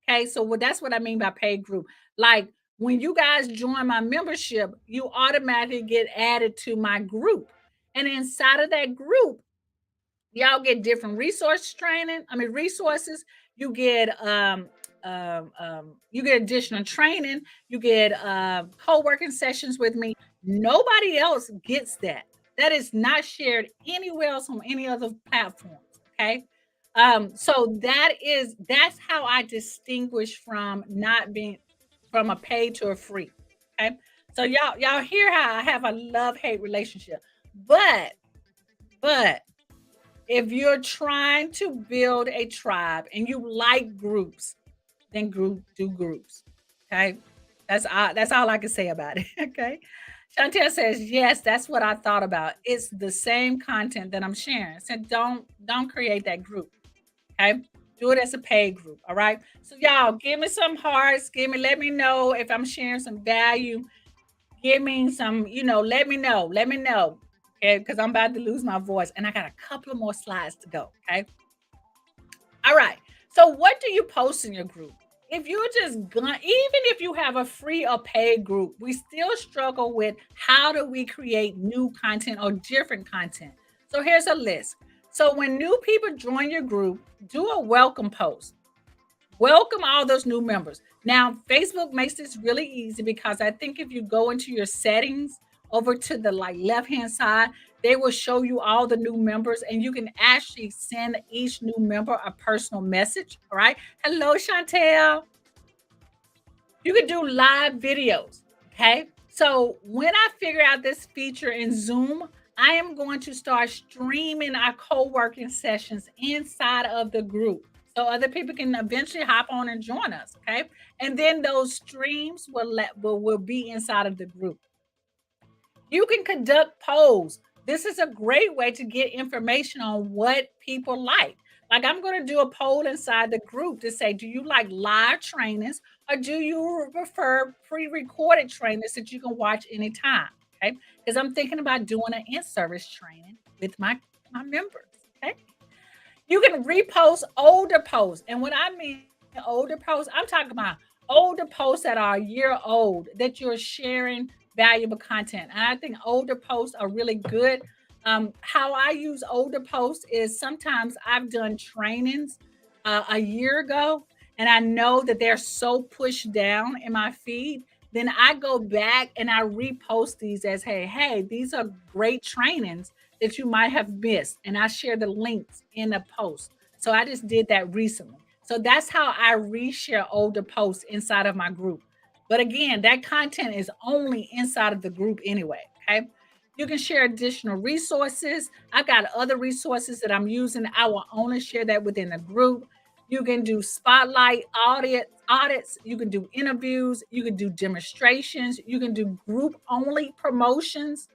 Okay, so that's what I mean by paid group. Like when you guys join my membership, you automatically get added to my group. And inside of that group, y'all get different resources. You get you get additional training, you get co-working sessions with me. Nobody else gets that. That is not shared anywhere else on any other platforms. Okay. So that's how I distinguish from not being from a paid to a free. Okay. So y'all hear how I have a love-hate relationship. But but if you're trying to build a tribe and you like groups, then do groups. Okay. That's all I can say about it. Okay. Chantel says, yes, that's what I thought about. It's the same content that I'm sharing. So don't create that group. Okay. Do it as a paid group. All right. So y'all give me some hearts. Let me know if I'm sharing some value. Give me some, let me know. Let me know. Okay, because I'm about to lose my voice and I got a couple of more slides to go. Okay. All right. So what do you post in your group? If you're just gonna, even if you have a free or paid group, we still struggle with how do we create new content or different content. So here's a list. So when new people join your group, do a welcome post. Welcome all those new members. Now, Facebook makes this really easy because I think if you go into your settings over to the like left-hand side, they will show you all the new members and you can actually send each new member a personal message. All right. Hello, Chantel. You can do live videos. Okay. So when I figure out this feature in Zoom, I am going to start streaming our co-working sessions inside of the group so other people can eventually hop on and join us. Okay. And then those streams will be inside of the group. You can conduct polls. This is a great way to get information on what people like. Like I'm going to do a poll inside the group to say, do you like live trainings or do you prefer pre-recorded trainings that you can watch anytime? Okay. Because I'm thinking about doing an in-service training with my members. Okay. You can repost older posts. And when I mean older posts, I'm talking about older posts that are a year old that you're sharing valuable content. And I think older posts are really good. How I use older posts is sometimes I've done trainings a year ago and I know that they're so pushed down in my feed. Then I go back and I repost these as, hey, these are great trainings that you might have missed. And I share the links in a post. So I just did that recently. So that's how I reshare older posts inside of my group. But again, that content is only inside of the group anyway. Okay. You can share additional resources. I've got other resources that I'm using. I will only share that within the group. You can do spotlight audits. You can do interviews. You can do demonstrations. You can do group only promotions.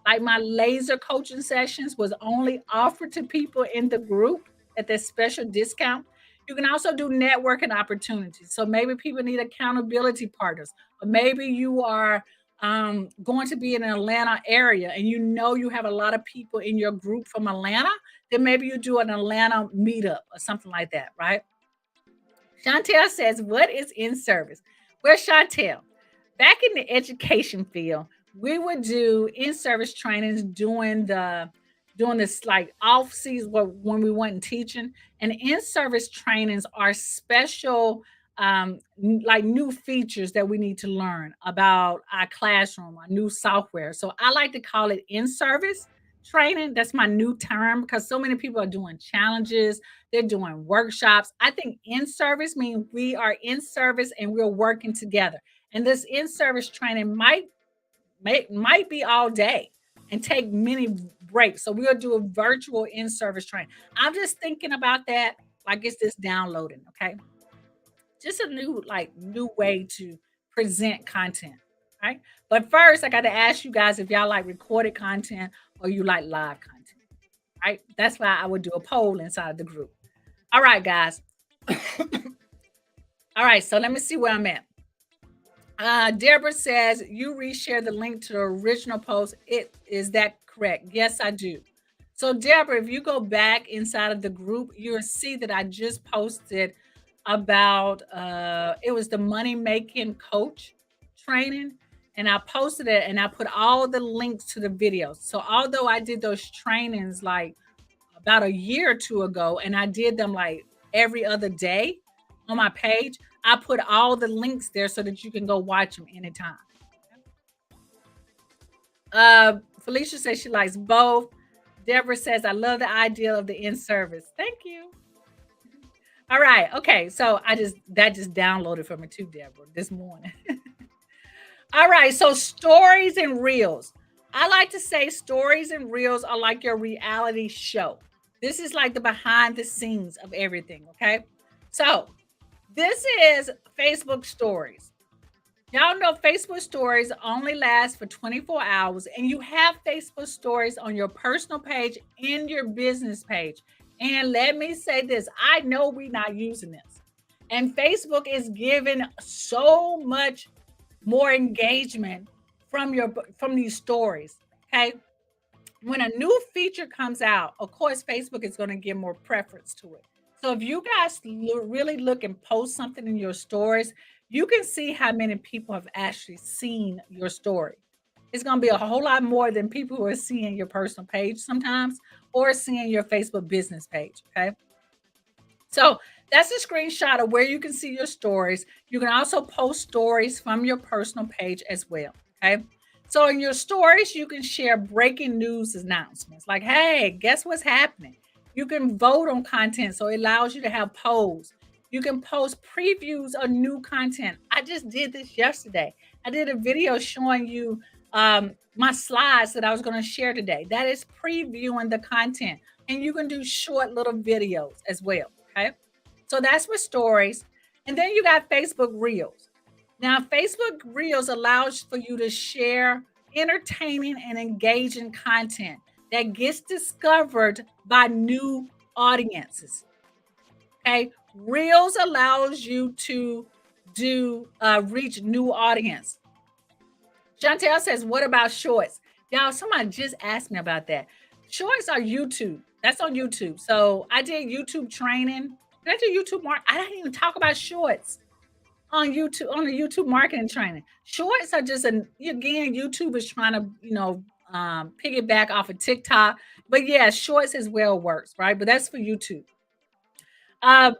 Like my laser coaching sessions was only offered to people in the group at this special discount. You can also do networking opportunities. So maybe people need accountability partners, or maybe you are going to be in an Atlanta area and you know you have a lot of people in your group from Atlanta, then maybe you do an Atlanta meetup or something like that, right? Chantel says, what is in service? Well, Chantel, back in the education field, we would do in-service trainings during this like off season when we weren't teaching. And in-service trainings are special like new features that we need to learn about our classroom, our new software. So I like to call it in-service training. That's my new term because so many people are doing challenges, they're doing workshops. I think in service means we are in service and we're working together. And this in service training might be all day and take many breaks. So we'll do a virtual in service training. I'm just thinking about that. Like it's just downloading. Okay, just a new way to present content. Right. But first, I got to ask you guys if y'all like recorded content or you like live content. Right. That's why I would do a poll inside the group. All right, guys. All right, so let me see where I'm at. Deborah says you reshare the link to the original post. Is that correct? Yes, I do. So, Deborah, if you go back inside of the group, you'll see that I just posted about it was the money making coach training, and I posted it and I put all the links to the videos. So, although I did those trainings like about a year or two ago, and I did them like every other day on my page, I put all the links there so that you can go watch them anytime. Felicia says she likes both. Deborah says, I love the idea of the in service. Thank you. All right. Okay. So that just downloaded for me too, Deborah, this morning. All right. So stories and reels. I like to say stories and reels are like your reality show. This is like the behind the scenes of everything. Okay. So this is Facebook stories. Y'all know Facebook stories only last for 24 hours, and you have Facebook stories on your personal page and your business page. And let me say this, I know we're not using this. And Facebook is giving so much more engagement from these stories. Okay. When a new feature comes out, of course, Facebook is going to give more preference to it. So if you guys really look and post something in your stories, you can see how many people have actually seen your story. It's going to be a whole lot more than people who are seeing your personal page sometimes or seeing your Facebook business page. Okay. So that's a screenshot of where you can see your stories. You can also post stories from your personal page as well. Okay. So in your stories, you can share breaking news announcements like, hey, guess what's happening? You can vote on content. So it allows you to have polls. You can post previews of new content. I just did this yesterday. I did a video showing you my slides that I was going to share today. That is previewing the content. And you can do short little videos as well. Okay. So that's for stories. And then you got Facebook Reels. Now, Facebook Reels allows for you to share entertaining and engaging content that gets discovered by new audiences. Okay. Reels allows you to do reach new audience. Chantel says, what about shorts? Y'all, somebody just asked me about that. Shorts are YouTube. That's on YouTube. So I did YouTube training. Did I do YouTube mark? I didn't even talk about shorts on YouTube on the YouTube marketing training. Shorts are just an again, YouTube is trying to, piggyback off of TikTok. But yeah, shorts as well works, right? But that's for YouTube. Uh,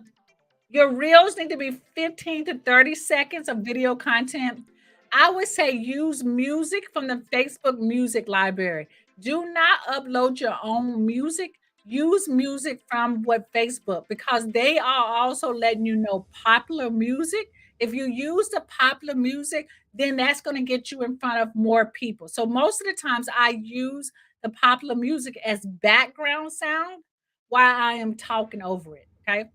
your reels need to be 15 to 30 seconds of video content. I would say use music from the Facebook music library. Do not upload your own music. Use music from what Facebook because they are also letting you know popular music. If you use the popular music, then that's going to get you in front of more people. So most of the times I use the popular music as background sound while I am talking over it. Okay.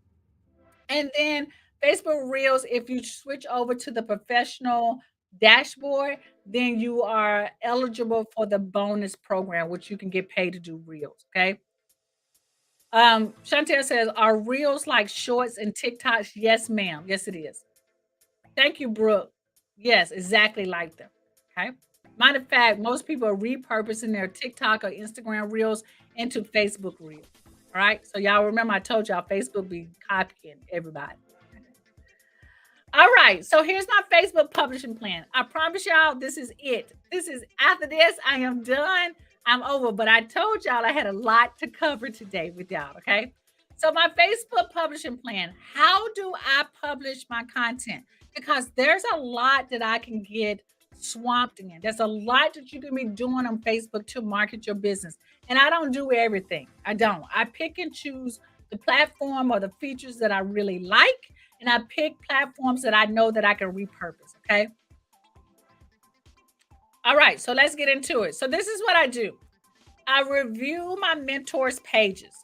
And then Facebook Reels, if you switch over to the professional dashboard, then you are eligible for the bonus program, which you can get paid to do Reels. Okay. Chantel says, are Reels like shorts and TikToks? Yes, ma'am. Yes, it is. Thank you, Brooke. Yes, exactly like them. Okay. Matter of fact, most people are repurposing their TikTok or Instagram Reels into Facebook Reels. All right. So y'all remember I told y'all Facebook be copying everybody. All right, so here's my Facebook publishing plan. I promise y'all, this is it. This is after this, I am done. I'm over, but I told y'all I had a lot to cover today with y'all, okay? So, my Facebook publishing plan, how do I publish my content? Because there's a lot that I can get swamped in. There's a lot that you can be doing on Facebook to market your business. And I don't do everything. I don't. I pick and choose the platform or the features that I really like and I pick platforms that I know that I can repurpose. Okay. All right. So let's get into it. So this is what I do. I review my mentors' pages.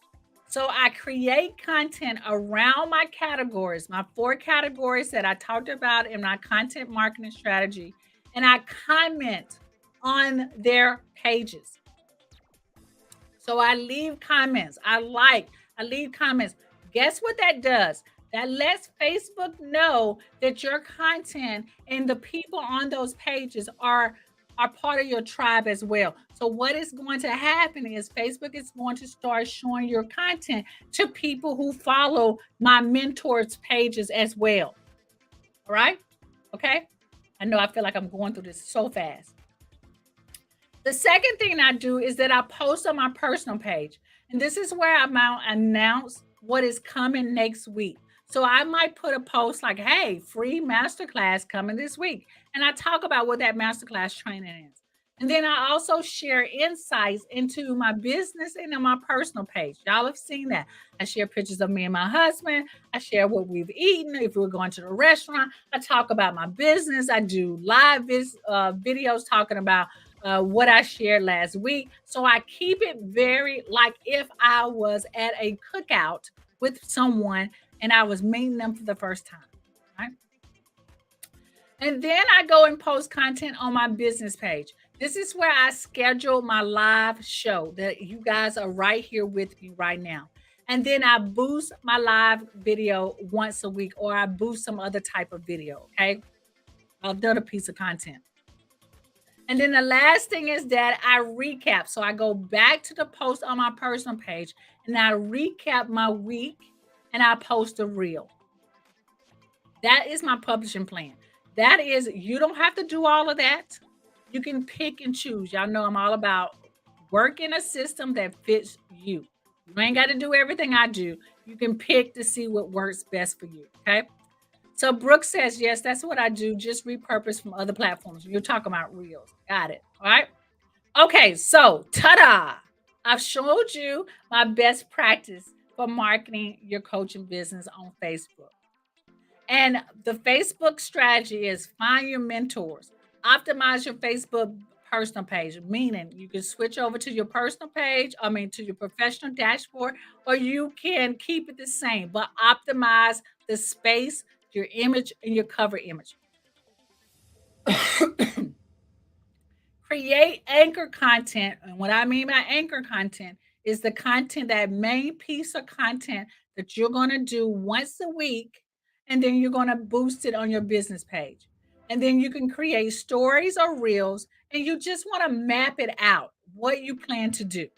So I create content around my categories, my 4 categories that I talked about in my content marketing strategy, and I comment on their pages. So I leave comments. I leave comments. Guess what that does? That lets Facebook know that your content and the people on those pages are part of your tribe as well. So what is going to happen is Facebook is going to start showing your content to people who follow my mentors pages as well. All right? Okay? I know I feel like I'm going through this so fast. The second thing I do is that I post on my personal page. And this is where I might announce what is coming next week. So I might put a post like, hey, free masterclass coming this week. And I talk about what that masterclass training is. And then I also share insights into my business and on my personal page. Y'all have seen that. I share pictures of me and my husband. I share what we've eaten. If we're going to the restaurant, I talk about my business. I do live videos talking about what I shared last week. So I keep it very like if I was at a cookout with someone and I was meeting them for the first time. Right? And then I go and post content on my business page. This is where I schedule my live show that you guys are right here with me right now. And then I boost my live video once a week, or I boost some other type of video. Okay. I've done a piece of content. And then the last thing is that I recap. So I go back to the post on my personal page and I recap my week and I post a reel. That is my publishing plan. That is, you don't have to do all of that. You can pick and choose. Y'all know I'm all about working a system that fits you. You ain't got to do everything I do. You can pick to see what works best for you. Okay. So Brooke says, yes, that's what I do. Just repurpose from other platforms. You're talking about Reels. Got it. All right. Okay. So ta-da. I've showed you my best practice for marketing your coaching business on Facebook. And the Facebook strategy is find your mentors, optimize your Facebook personal page, meaning you can switch over to your personal page, to your professional dashboard, or you can keep it the same, but optimize the space, your image, and your cover image. Create anchor content. And what I mean by anchor content is the content, that main piece of content that you're going to do once a week, and then you're going to boost it on your business page. and then you can create stories or reels, and you just want to map it out what you plan to do.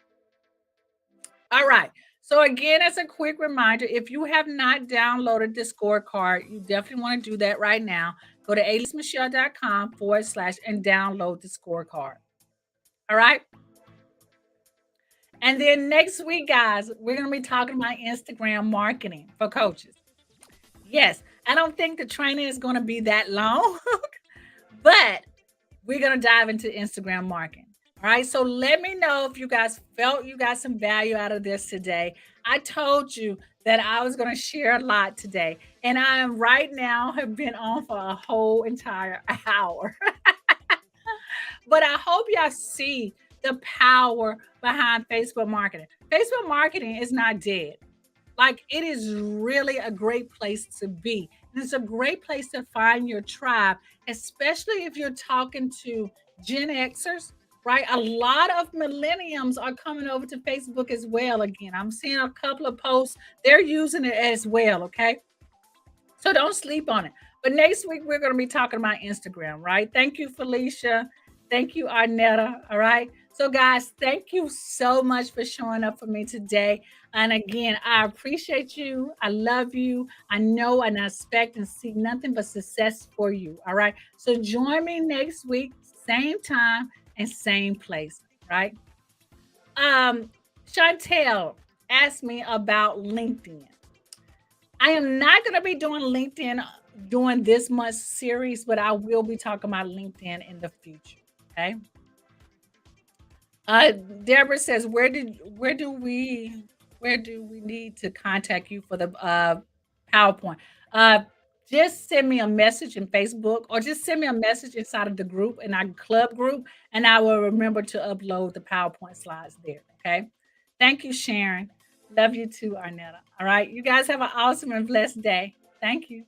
All right. So again, as a quick reminder, if you have not downloaded the scorecard, you definitely want to do that right now. Go to alismichelle.com/, and download the scorecard. All right. And then next week, guys, we're going to be talking about Instagram marketing for coaches. Yes, I don't think the training is going to be that long, but we're going to dive into Instagram marketing. All right. So let me know if you guys felt you got some value out of this today. I told you that I was going to share a lot today, and I am right now have been on for a whole entire hour. But I hope y'all see the power behind Facebook marketing. Facebook marketing is not dead. Like, it is really a great place to be. And it's a great place to find your tribe, especially if you're talking to Gen Xers, right? A lot of millenniums are coming over to Facebook as well. Again, I'm seeing a couple of posts, they're using it as well. Okay. So don't sleep on it. But next week, we're going to be talking about Instagram, right? Thank you, Felicia. Thank you, Arnetta. All right. So, guys, thank you so much for showing up for me today. And again, I appreciate you. I love you. I know and I expect and see nothing but success for you. All right. So, join me next week, same time and same place, right? Chantel asked me about LinkedIn. I am not going to be doing LinkedIn during this month's series, but I will be talking about LinkedIn in the future. Okay. Deborah says, where do we need to contact you for the PowerPoint? Uh, just send me a message in Facebook, or just send me a message inside of the group, in our club group, and I will remember to upload the PowerPoint slides there. Okay. Thank you, Sharon. Love you too, Arnetta. All right. You guys have an awesome and blessed day. Thank you.